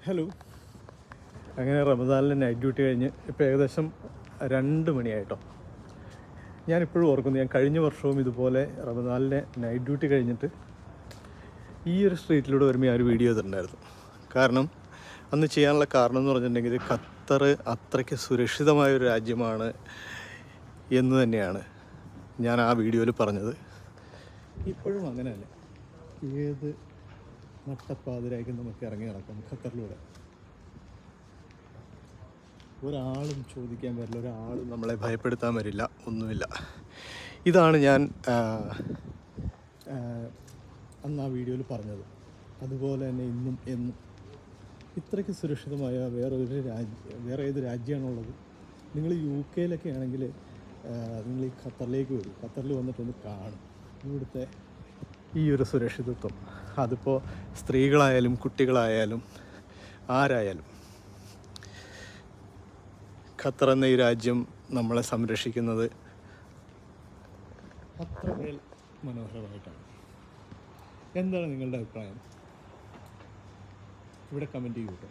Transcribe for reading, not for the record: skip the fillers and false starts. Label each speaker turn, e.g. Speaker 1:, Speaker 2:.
Speaker 1: Hello. അങ്ങനെ റമദാനിലെ night duty കഴിഞ്ഞ് ഇപ്പോൾ ഏകദേശം 2 മണിയായിട്ടോ. ഞാനിപ്പോഴും ഓർക്കുന്നു, ഞാൻ കഴിഞ്ഞ വർഷവും ഇതുപോലെ റമദാനിലെ നൈറ്റ് ഡ്യൂട്ടി കഴിഞ്ഞിട്ട് ഈ ഒരു സ്ട്രീറ്റിലൂടെ വരുമ്പോൾ ഞാൻ ഒരു വീഡിയോ ചെയ്തിട്ടുണ്ടായിരുന്നു. കാരണം അന്ന് ചെയ്യാനുള്ള കാരണം എന്ന് പറഞ്ഞിട്ടുണ്ടെങ്കിൽ ഖത്തർ അത്രയ്ക്ക് സുരക്ഷിതമായൊരു രാജ്യമാണ് എന്ന് തന്നെയാണ് ഞാൻ ആ വീഡിയോയിൽ പറഞ്ഞത്. ഇപ്പോഴും അങ്ങനെയല്ല. ഏത് നട്ടപ്പാതിരായിരിക്കും നമുക്ക് ഇറങ്ങി നടക്കാം ഖത്തറിലൂടെ. ഒരാളും ചോദിക്കാൻ വരില്ല, ഒരാളും നമ്മളെ ഭയപ്പെടുത്താൻ വരില്ല, ഒന്നുമില്ല. ഇതാണ് ഞാൻ അന്ന് ആ വീഡിയോയിൽ പറഞ്ഞത്. അതുപോലെ തന്നെ ഇന്നും എന്നും ഇത്രയ്ക്ക് സുരക്ഷിതമായ വേറെ ഏത് രാജ്യമാണുള്ളത്? നിങ്ങൾ UK ആണെങ്കിൽ നിങ്ങൾ ഈ ഖത്തറിലേക്ക് വരും. ഖത്തറിൽ വന്നിട്ടൊന്ന് കാണും ഇവിടുത്തെ ഈ ഒരു സുരക്ഷിതത്വം. അതിപ്പോൾ സ്ത്രീകളായാലും കുട്ടികളായാലും ആരായാലും ഖത്തർ എന്ന ഈ രാജ്യം നമ്മളെ സംരക്ഷിക്കുന്നത് അത്രമേൽ മനോഹരമായിട്ടാണ്. എന്താണ് നിങ്ങളുടെ അഭിപ്രായം? ഇവിടെ കമൻറ്റ് ചെയ്യൂ കേട്ടോ.